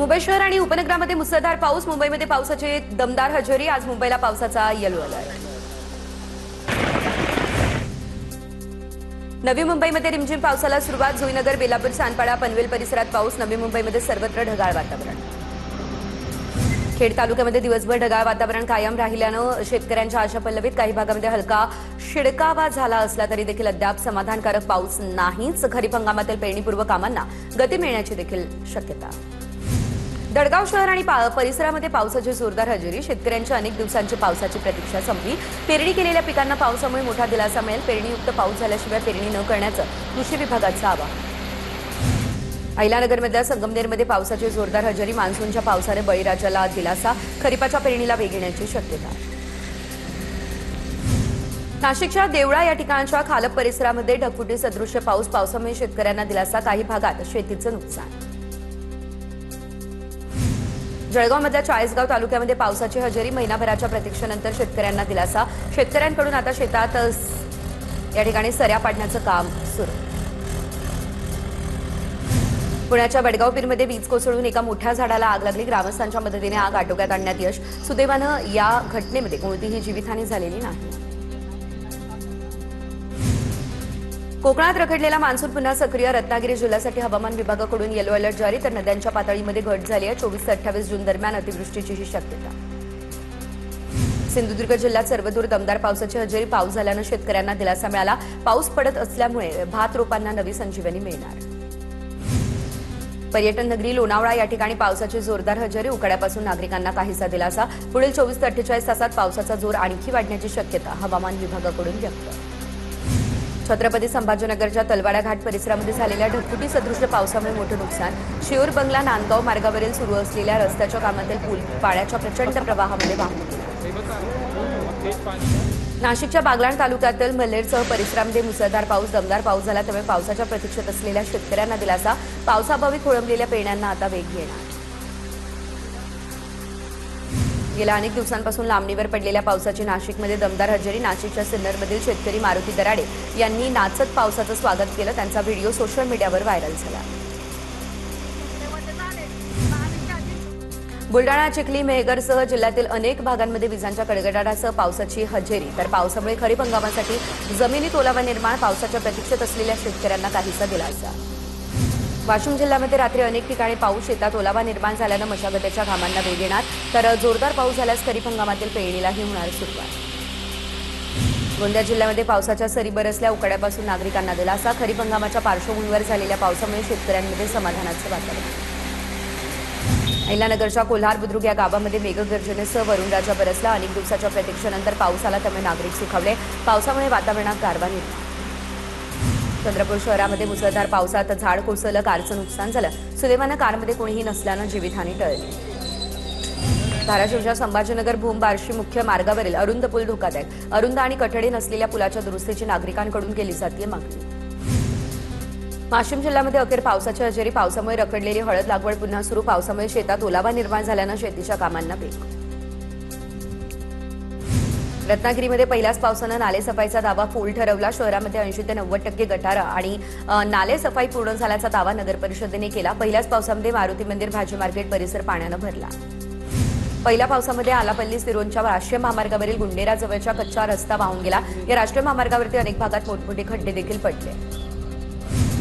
मुंबई शहर आणि उपनगरामध्ये मुसळधार पाऊस. मुंबईमध्ये पावसाची दमदार हजेरी. आज मुंबईला पावसाचा येलो अलर्ट. नवी मुंबईमध्ये रिमझिम पावसाला सुरुवात. जुईनगर, बेलापूर, सानपाडा, पनवेल परिसरात पाऊस. नवी मुंबईमध्ये सर्वत्र ढगाळ वातावरण. खेड तालुक्यामध्ये दिवसभर ढगाळ वातावरण कायम राहिल्यानं शेतकऱ्यांच्या आशा पल्लवीत. काही भागामध्ये हलका शिडकावा झाला असला तरी देखील अद्याप समाधानकारक पाऊस नाहीच. खरीप हंगामातील पेरणीपूर्व कामांना गती मिळण्याची देखील शक्यता. दडगाव शहर आणि परिसरामध्ये पावसाची जोरदार हजेरी. शेतकऱ्यांच्या अनेक दिवसांची पावसाची प्रतीक्षा संपली. पेरणी केलेल्या पिकांना पावसामुळे मोठा दिलासा मिळेल. पेरणीयुक्त पाऊस झाल्याशिवाय पेरणी न करण्याचं कृषी विभागाचं आवाहन. अहिलानगरमधल्या संगमनेरमध्ये पावसाची जोरदार हजेरी. मान्सूनच्या पावसाने बळीराजाला दिलासा. खरीपाच्या पेरणीला वेग येण्याची शक्यता. नाशिकच्या देवळा या ठिकाणच्या खालप परिसरामध्ये ढगफुटी सदृश्य पाऊस. पावसामुळे शेतकऱ्यांना दिलासा. काही भागात शेतीचं नुकसान. जळगावमधल्या चाळीसगाव तालुक्यामध्ये पावसाची हजेरी. महिनाभराच्या प्रतीक्षेनंतर शेतकऱ्यांना दिलासा. शेतकऱ्यांकडून आता शेतात या ठिकाणी सऱ्या पाडण्याचं काम सुरू. पुण्याच्या वडगाव पीरमध्ये वीज कोसळून एका मोठ्या झाडाला आग लागली. ग्रामस्थांच्या मदतीने आग आटोक्यात आणण्यात यश. सुदैवानं या घटनेमध्ये कोणतीही जीवितहानी झालेली नाही. कोकणात रखडलेला मान्सून पुन्हा सक्रिय. रत्नागिरी जिल्ह्यासाठी हवामान विभागाकडून येलो अलर्ट जारी. तर नद्यांच्या पातळीमध्ये घट झाली आहे. 24 ते 28 जून दरम्यान अतिवृष्टीचीही शक्यता. सिंधुदुर्ग जिल्ह्यात सर्वदूर दमदार पावसाची हजेरी. पाऊस झाल्यानं शेतकऱ्यांना दिलासा मिळाला. पाऊस पडत असल्यामुळे भात रोपांना नवी संजीवनी मिळणार. पर्यटन नगरी लोणावळा या ठिकाणी पावसाची जोरदार हजेरी. उकाड्यापासून नागरिकांना काहीसा दिलासा. पुढील 24 ते 48 तासात पावसाचा जोर आणखी वाढण्याची शक्यता हवामान विभागाकडून व्यक्त. छत्रपती संभाजीनगरच्या तलवाडा घाट परिसरामध्ये झालेल्या ढगफुटी सदृश्य पावसामुळे मोठं नुकसान. शिऊर बंगला नांदगाव मार्गावरील सुरू असलेल्या रस्त्याच्या कामातील पूल पाण्याच्या प्रचंड प्रवाहामध्ये वाहून गेला. नाशिकच्या बागलाण तालुक्यातील मल्हेरसह परिसरामध्ये मुसळधार पाऊस. दमदार पाऊस झाला. त्यामुळे पावसाच्या प्रतीक्षेत असलेल्या शेतकऱ्यांना दिलासा. पावसाअभावी खोळंबलेल्या पेरण्यांना आता वेग येणार. गेल्या अनेक दिवसांपासून लांबणीवर पडलेल्या पावसाची नाशिकमध्ये दमदार हजेरी. नाशिकच्या सिन्नरमधील शेतकरी मारुती दराडे यांनी नाचत पावसाचं स्वागत केलं. त्यांचा व्हिडिओ सोशल मीडियावर व्हायरल झाला. बुलडाणा, चिखली, मेहगरसह जिल्ह्यातील अनेक भागांमध्ये विजांच्या कडकडाटासह पावसाची हजेरी. तर पावसामुळे खरीप हंगामासाठी जमिनीत ओलावा निर्माण. पावसाच्या प्रतीक्षेत असलेल्या शेतकऱ्यांना काहीसा दिलासा. वाशिम जिल्ह्यामध्ये रात्री अनेक ठिकाणी पाऊस. शेतात ओलावा निर्माण झाल्यानं मशागतीच्या कामांना वेग येणार. तर जोरदार पाऊस झाल्यास खरीप हंगामातील पेरणीलाही होणार सुरुवात. गोंदिया जिल्ह्यामध्ये पावसाच्या सरी बरसल्या. उकाड्यापासून नागरिकांना दिलासा. खरीप हंगामाच्या पार्श्वभूमीवर झालेल्या पावसामुळे शेतकऱ्यांमध्ये समाधानाचं वातावरण. अहिलानगरच्या कोल्हार बुद्रुक या गावामध्ये मेघगर्जनेसह वरुणराजा बरसला. अनेक दिवसाच्या प्रतीक्षेनंतर पाऊस आला. त्यामुळे नागरिक सुखावले. पावसामुळे वातावरणात गारवा निर्माण. चंद्रपूर शहरामध्ये मुसळधार पावसात झाड कोसळलं. कारचं नुकसान झालं. सुदैवानं कारमध्ये कोणीही नसल्यानं जीवितहानी टळली. धाराशिवच्या संभाजीनगर भूम बार्शी मुख्य मार्गावरील अरुंद पूल धोकादायक. अरुंद आणि कठडे नसलेल्या पुलाच्या दुरुस्तीची नागरिकांकडून केली जाते मागणी. वाशिम जिल्ह्यामध्ये अखेर पावसाची हजेरी. पावसामुळे रखडलेली हळद लागवड पुन्हा सुरू. पावसामुळे शेतात ओलावा निर्माण झाल्यानं शेतीच्या कामांना वेग. रत्नागिरीमध्ये पहिल्याच पावसानं नालेसफाईचा दावा फूल ठरवला. शहरामध्ये 80 ते 90% गटारं आणि नालेसफाई पूर्ण झाल्याचा दावा नगरपरिषदेने केला. पहिल्याच पावसामध्ये मारुती मंदिर, भाजी मार्केट परिसर पाण्यानं भरला. पहिल्या पावसामध्ये आलापल्ली सिरोंच्या राष्ट्रीय महामार्गावरील गुंडेराजवळच्या कच्चा रस्ता वाहून गेला. या राष्ट्रीय महामार्गावरती अनेक भागात मोठमोठे खड्डे देखील पडले.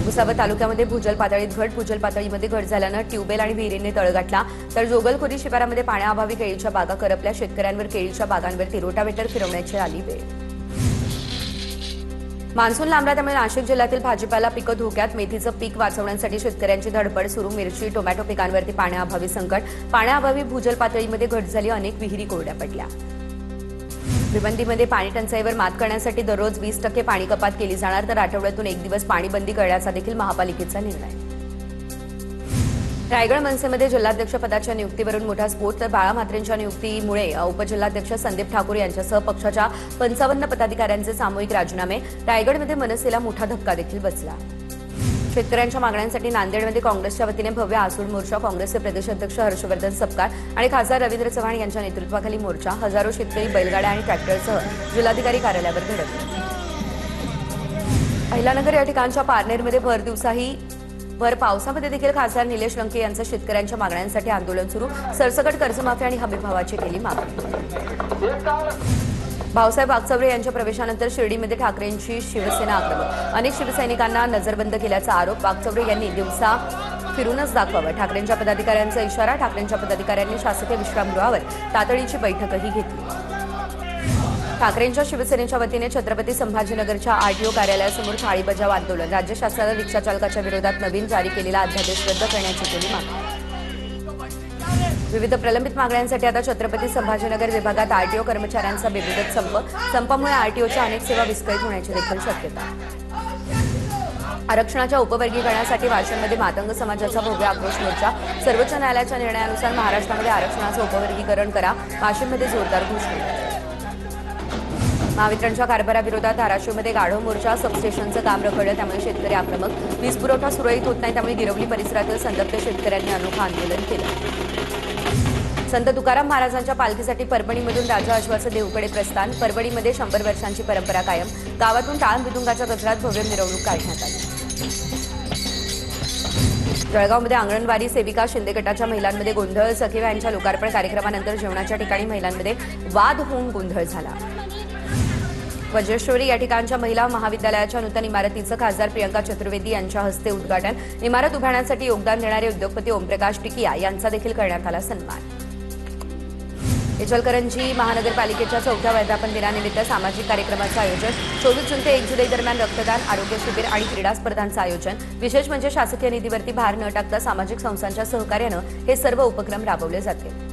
भुसावळ तालुक्यामध्ये भूजल पातळीत घट. भूजल पातळीमध्ये घट झाल्यानं ट्यूबवेल आणि विहिरींनी तळ गाठला. तर जोगलखोरी शिवारामध्ये पाण्याअभावी केळीच्या बागा करपल्या. शेतकऱ्यांवर केळीच्या बागांवरती रोटावेटर फिरवण्याची आली वेळ. मान्सून लांबला. त्यामुळे नाशिक जिल्ह्यातील भाजीपाला पिकं धोक्यात. मेथीचं पीक वाचवण्यासाठी शेतकऱ्यांची धडपड सुरू. मिरची, टोमॅटो पिकांवरती पाण्याअभावी संकट. पाण्याअभावी भूजल पातळीमध्ये घट झाली. अनेक विहिरी कोरड्या पडल्या. भिवंडीमध्ये पाणी टंचाईवर मात करण्यासाठी दररोज 20% पाणी कपात केली जाणार. तर आठवड्यातून एक दिवस पाणी बंदी करण्याचा देखील महापालिकेचा निर्णय. रायगड मनसेमध्ये जिल्हाध्यक्ष पदाच्या नियुक्तीवरून मोठा स्फोट. तर बाळा म्हात्रेंच्या नियुक्तीमुळे उपजिल्हाध्यक्ष संदीप ठाकूर यांच्यासह पक्षाच्या 55 पदाधिकाऱ्यांचे सामूहिक राजीनामे. रायगडमध्ये मनसेला मोठा धक्का देखील बसला. शेतकऱ्यांच्या मागण्यांसाठी नांदेडमध्ये काँग्रेसच्या वतीने भव्य आसूड मोर्चा. काँग्रेसचे प्रदेशाध्यक्ष हर्षवर्धन सपकाळ आणि खासदार रवींद्र चव्हाण यांच्या नेतृत्वाखाली मोर्चा. हजारो शेतकरी बैलगाड्या आणि ट्रॅक्टरसह जिल्हाधिकारी कार्यालयावर धडकले. अहिलानगर या ठिकाणच्या पारनेरमध्ये भर दिवसाही भर पावसामध्ये देखील खासदार निलेश लंके यांचं शेतकऱ्यांच्या मागण्यांसाठी आंदोलन सुरू. सरसकट कर्जमाफी आणि हमीभावाची केली मागणी. भाऊसाहेब वागचौरे यांच्या प्रवेशानंतर शिर्डीमध्ये ठाकरेंची शिवसेना आक्रमक. अनेक शिवसैनिकांना नजरबंद केल्याचा आरोप. वागचौरे यांनी दिवसा फिरूनच दाखवावं. ठाकरेंच्या पदाधिकाऱ्यांचा इशारा. ठाकरेंच्या पदाधिकाऱ्यांनी शासकीय विश्रामगृहावर तातडीची बैठकही घेतली. ठाकरेंच्या शिवसेनेच्या वतीने छत्रपती संभाजीनगरच्या आरटीओ कार्यालयासमोर थाळी बजाव आंदोलन. राज्य शासनानं रिक्षा चालकाच्या विरोधात नवीन जारी केलेला अध्यादेश रद्द करण्याची केली मागणी. विविध प्रलंबित मागण्यांसाठी आता छत्रपती संभाजीनगर विभागात आरटीओ कर्मचाऱ्यांचा बेमुदत संप. संपामुळे आरटीओच्या अनेक सेवा विस्कळीत होण्याची देखील शक्यता. आरक्षणाच्या उपवर्गीकरणासाठी वाशिममध्ये मातंग समाजाचा भव्य आक्रोश मोर्चा. सर्वोच्च न्यायालयाच्या निर्णयानुसार महाराष्ट्रामध्ये आरक्षणाचं उपवर्गीकरण करा. वाशिममध्ये जोरदार घोषणा. महावितरणच्या कारभाराविरोधात धाराशिवमध्ये गाढव मोर्चा. सबस्टेशनचं काम रखडलं त्यामुळे शेतकरी आक्रमक. वीज पुरवठा सुरळीत होत नाही त्यामुळे गिरवली परिसरातील संतप्त शेतकऱ्यांनी अनोखं आंदोलन केलं. संत तुकाराम महाराजांच्या पालखीसाठी परभणीमधून राजा अश्वाचं देऊकडे प्रस्थान. परभणीमध्ये 100 वर्षांची परंपरा कायम. गावातून टाळ मृदुंगाच्या गजरात भव्य मिरवणूक काढण्यात आली. जळगावमध्ये अंगणवाडी सेविका शिंदे गटाच्या महिलांमध्ये गोंधळ. सखी व्हॅनच्या लोकार्पण कार्यक्रमानंतर जेवणाच्या ठिकाणी महिलांमध्ये वाद होऊन गोंधळ झाला. वज्रेश्वरी या ठिकाणच्या महिला महाविद्यालयाच्या नूतन इमारतीचं खासदार प्रियंका चतुर्वेदी यांच्या हस्ते उद्घाटन. इमारत उभारण्यासाठी योगदान देणारे उद्योगपती ओमप्रकाश टिकिया यांचा देखील करण्यात आला सन्मान. इचलकरंजी महानगरपालिकेच्या 4थ्या वर्धापन दिनानिमित्त सामाजिक कार्यक्रमाचं आयोजन. 24 जून ते 1 जुलै दरम्यान रक्तदान, आरोग्य शिबिर आणि क्रीडा स्पर्धांचं आयोजन. विशेष म्हणजे शासकीय निधीवरती भार न टाकता सामाजिक संस्थांच्या सहकार्यानं हे सर्व उपक्रम राबवले जातील.